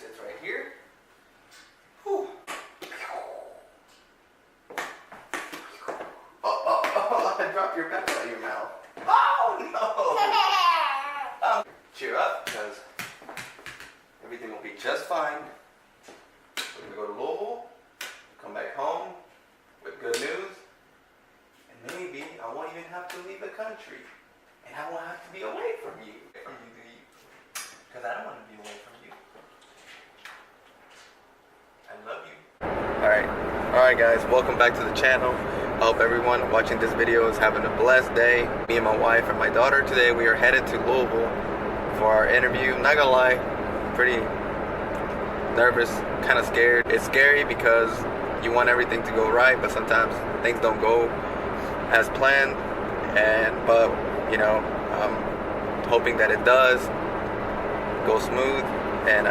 sits right here. Whew. Oh, I dropped your pencil out of your mouth. Oh, no. Cheer up, because everything will be just fine. We're going to go to Louisville, come back home with good news, and maybe I won't even have to leave the country, and I won't have to be away from you. Because I don't want to be away from you. I love you. Alright guys, welcome back to the channel. I hope everyone watching this video is having a blessed day. Me and my wife and my daughter today, we are headed to Louisville for our interview. Not gonna lie, pretty nervous, kind of scared. It's scary because you want everything to go right, but sometimes things don't go as planned. But you know, I'm hoping that it does go smooth and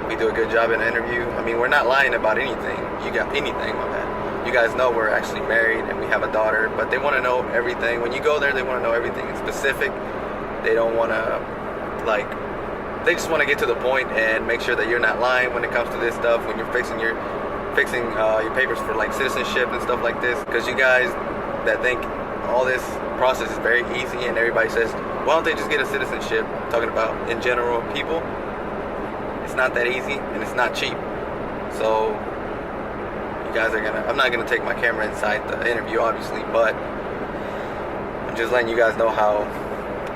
we do a good job in the interview. I mean, we're not lying about anything. You guys know we're actually married and we have a daughter, but they want to know everything. When you go there, they want to know everything in specific. They don't want to, they just want to get to the point and make sure that you're not lying when it comes to this stuff, when you're fixing your papers for like citizenship and stuff like this. Because you guys that think all this process is very easy and everybody says, why don't they just get a citizenship? Talking about in general people, it's not that easy and it's not cheap. So you guys are I'm not gonna take my camera inside the interview obviously, but I'm just letting you guys know how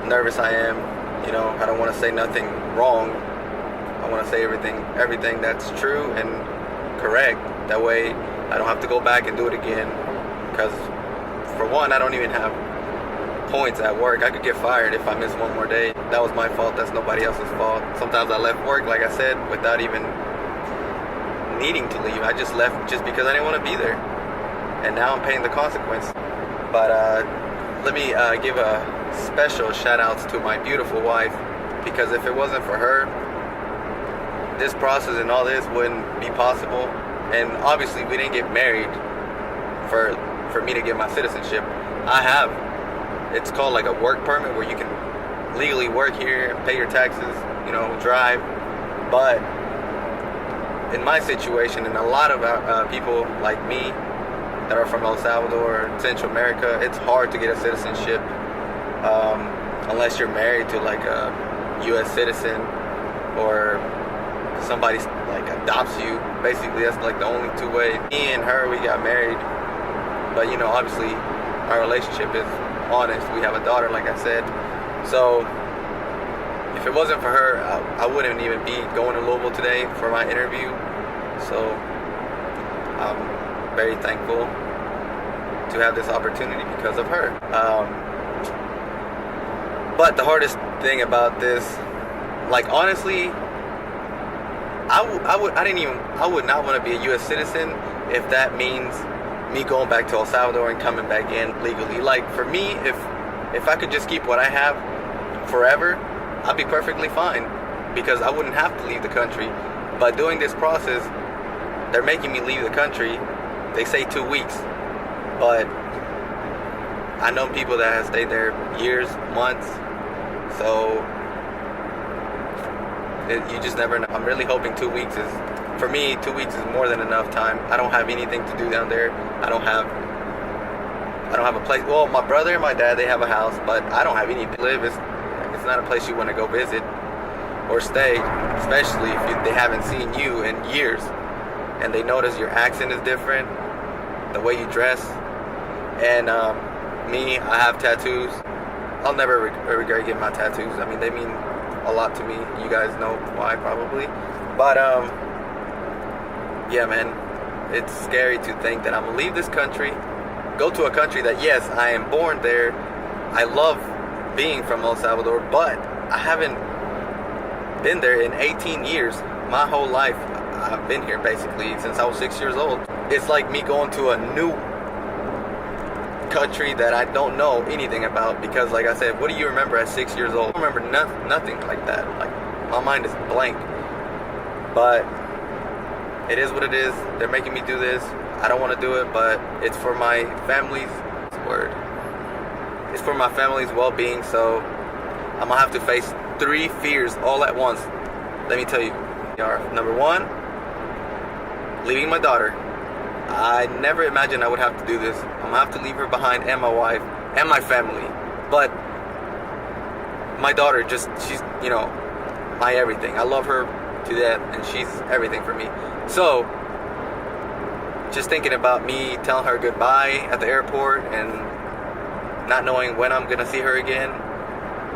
nervous I am. You know, I don't want to say nothing wrong. I want to say everything that's true and correct. That way I don't have to go back and do it again. Because for one, I don't even have points at work. I could get fired if I miss one more day. That was my fault. That's nobody else's fault. Sometimes I left work, like I said, without even needing to leave. I just left just because I didn't want to be there. And now I'm paying the consequence. But let me give a special shout outs to my beautiful wife, because if it wasn't for her, this process and all this wouldn't be possible. And obviously we didn't get married for me to get my citizenship. It's called like a work permit, where you can legally work here, pay your taxes, you know, drive. But in my situation, and a lot of people like me that are from El Salvador, Central America, it's hard to get a citizenship unless you're married to like a U.S. citizen or somebody like adopts you. Basically, that's like the only two ways. Me and her, we got married, but you know, obviously our relationship is honest. We have a daughter, like I said. So if it wasn't for her, I wouldn't even be going to Louisville today for my interview. So I'm very thankful to have this opportunity because of her. But the hardest thing about this, like honestly, I would not want to be a U.S. citizen if that means me going back to El Salvador and coming back in legally. Like for me, if I could just keep what I have forever, I'd be perfectly fine, because I wouldn't have to leave the country. But doing this process, they're making me leave the country. They say 2 weeks, but I know people that have stayed there years, months. So you just never know. I'm really hoping 2 weeks is, for me, 2 weeks is more than enough time. I don't have anything to do down there. I don't have a place. Well, my brother and my dad, they have a house, but I don't have anything to live. It's not a place you want to go visit or stay, especially if they haven't seen you in years and they notice your accent is different, the way you dress. And me, I have tattoos. I'll never regret getting my tattoos. I mean, they mean a lot to me. You guys know why, probably. But yeah, man, it's scary to think that I'm gonna leave this country, go to a country that, yes, I am born there. I love being from El Salvador, but I haven't been there in 18 years. My whole life, I've been here basically since I was 6 years old. It's like me going to a new country that I don't know anything about, because like I said, what do you remember at 6 years old? I don't remember nothing like that. Like, my mind is blank. But it is what it is. They're making me do this. I don't want to do it, but it's for my family's It's for my family's well-being. So I'm gonna have to face 3 fears all at once. Let me tell you, are. Number one, leaving my daughter. I never imagined I would have to do this. I'm gonna have to leave her behind, and my wife and my family. But my daughter, she's, you know, my everything. I love her to death, and she's everything for me. So just thinking about me telling her goodbye at the airport and not knowing when I'm gonna see her again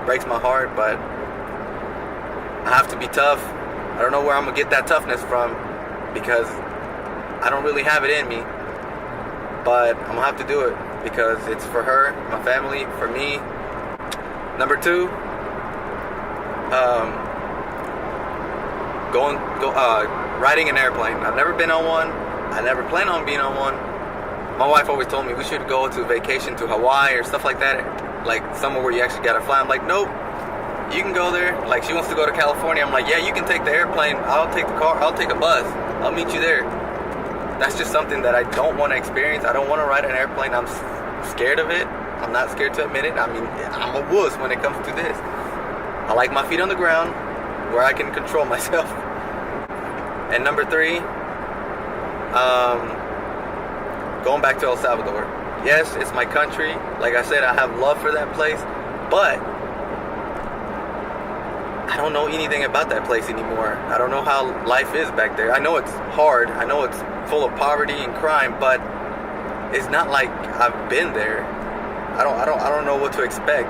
breaks my heart. But I have to be tough. I don't know where I'm gonna get that toughness from, because I don't really have it in me. But I'm gonna have to do it because it's for her, my family, for me. Number two, riding an airplane. I've never been on one. I never plan on being on one. My wife always told me we should go to vacation to Hawaii or stuff like that, like somewhere where you actually gotta fly. I'm like, nope, you can go there. Like, she wants to go to California. I'm like, yeah, you can take the airplane. I'll take the car. I'll take a bus. I'll meet you there. That's just something that I don't want to experience. I don't want to ride an airplane. I'm scared of it. I'm not scared to admit it. I mean, I'm a wuss when it comes to this. I like my feet on the ground where I can control myself. And number three, going back to El Salvador. Yes, it's my country. Like I said, I have love for that place, but I don't know anything about that place anymore. I don't know how life is back there. I know it's hard. I know it's full of poverty and crime, but it's not like I've been there. I don't know what to expect.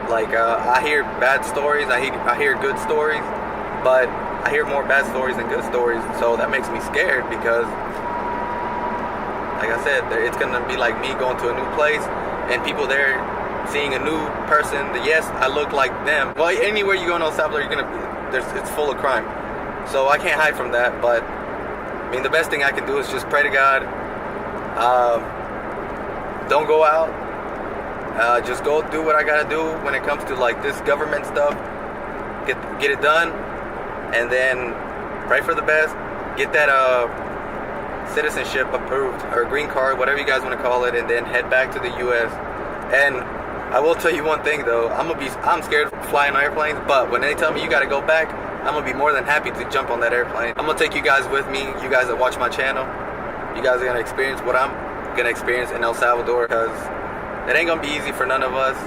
Like, I hear bad stories. I hear good stories, but I hear more bad stories than good stories. So that makes me scared because, like I said, it's gonna be like me going to a new place and people there seeing a new person. Yes, I look like them. Well, anywhere you go in El Salvador, it's full of crime. So I can't hide from that. But I mean, the best thing I can do is just pray to God. Don't go out. Just go do what I gotta do when it comes to like this government stuff. Get it done, and then pray for the best. Get that citizenship approved, or green card, whatever you guys want to call it, and then head back to the U.S. And I will tell you one thing though, I'm scared of flying on airplanes, but when they tell me you gotta go back, I'm gonna be more than happy to jump on that airplane. I'm gonna take you guys with me, you guys that watch my channel. You guys are gonna experience what I'm gonna experience in El Salvador, because it ain't gonna be easy for none of us.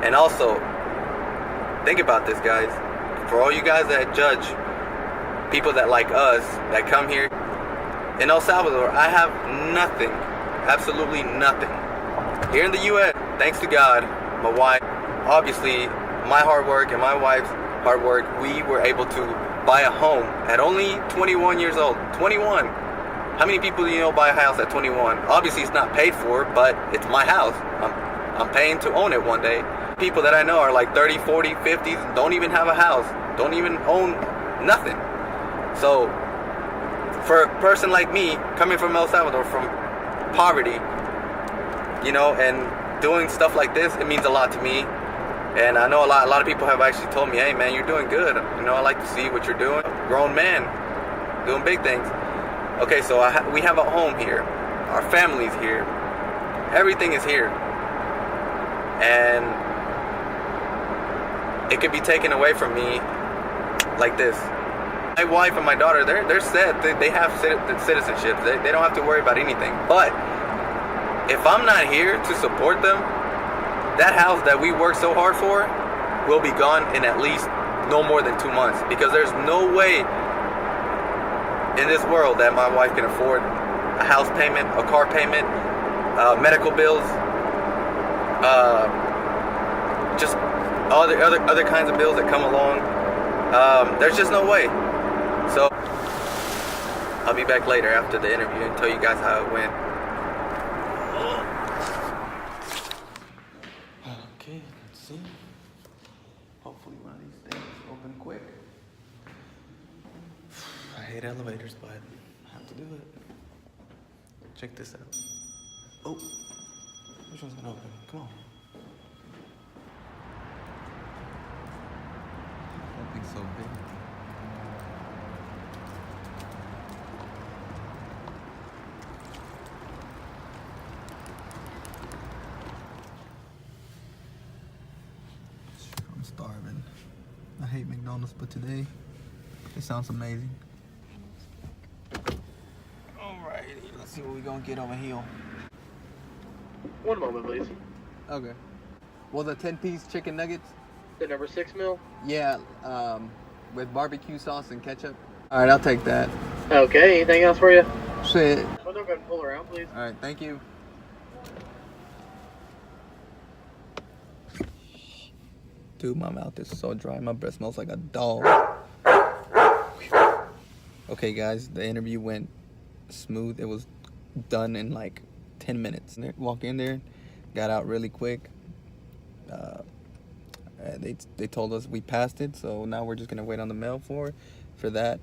And also, think about this, guys. For all you guys that judge people that like us, that come here, in El Salvador, I have nothing, absolutely nothing. Here in the U.S., thanks to God, my wife, obviously my hard work and my wife's hard work, we were able to buy a home at only 21 years old. 21. How many people do you know buy a house at 21? Obviously it's not paid for, but it's my house. I'm paying to own it one day. People that I know are like 30, 40, 50, don't even have a house, don't even own nothing. So for a person like me, coming from El Salvador, from poverty, you know, and doing stuff like this, it means a lot to me. And I know a lot of people have actually told me, hey man, you're doing good. You know, I like to see what you're doing. Grown man, doing big things. Okay, so we have a home here. Our family's here. Everything is here. And it could be taken away from me like this. My wife and my daughter, they're set. They have citizenship. They don't have to worry about anything. But if I'm not here to support them, that house that we worked so hard for will be gone in at least no more than 2 months. Because there's no way in this world that my wife can afford a house payment, a car payment, medical bills, just all the other kinds of bills that come along. There's just no way. So I'll be back later after the interview and tell you guys how it went. Okay, let's see. Hopefully one of these things open quick. I hate elevators, but I have to do it. Check this out. Oh, which one's gonna open? Come on. That thing's so big. I'm starving. I hate McDonald's, but today It sounds amazing. Alrighty, let's see what we're gonna get over here. One moment, please. Okay. Well, the 10-piece chicken nuggets? The number 6 meal? Yeah, with barbecue sauce and ketchup. Alright, I'll take that. Okay, anything else for you? Shit. Well, don't go ahead and pull around, please. Alright, thank you. Dude, my mouth is so dry. My breath smells like a dog. Okay, guys, the interview went smooth. It was done in like 10 minutes. Walked in there, got out really quick. They told us we passed it, so now we're just gonna wait on the mail for that,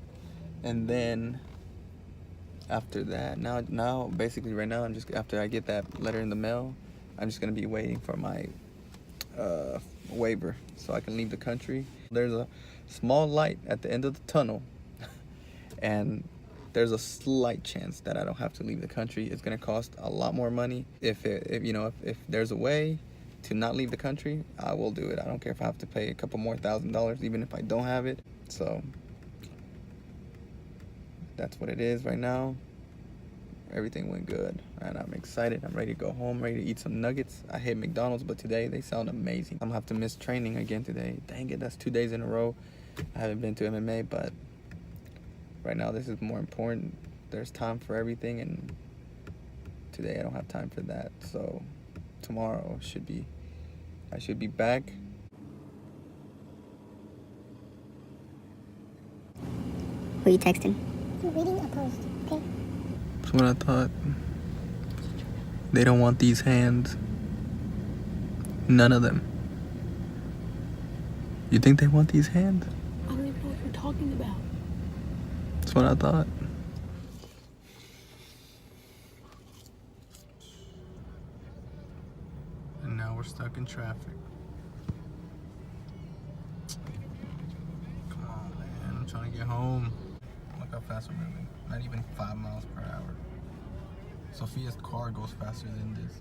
and then after that, now basically right now, I'm just, after I get that letter in the mail, I'm just gonna be waiting for my waiver so I can leave the country. There's a small light at the end of the tunnel, and there's a slight chance that I don't have to leave the country. It's gonna cost a lot more money. If there's a way to not leave the country, I will do it. I don't care if I have to pay a couple more $1,000s, even if I don't have it. So that's what it is right now. Everything went good, and I'm excited. I'm ready to go home, ready to eat some nuggets. I hate McDonald's, but today they sound amazing. I'm gonna have to miss training again today. Dang it, that's 2 days in a row. I haven't been to MMA, but right now this is more important. There's time for everything, and today I don't have time for that. So tomorrow I should be back. Who are you texting? You're reading a post, okay? That's what I thought. They don't want these hands. None of them. You think they want these hands? I don't even know what you're talking about. That's what I thought. And now we're stuck in traffic. Come on, man. I'm trying to get home. Look how fast we're moving. Not even 5 miles per hour. Sophia's car goes faster than this.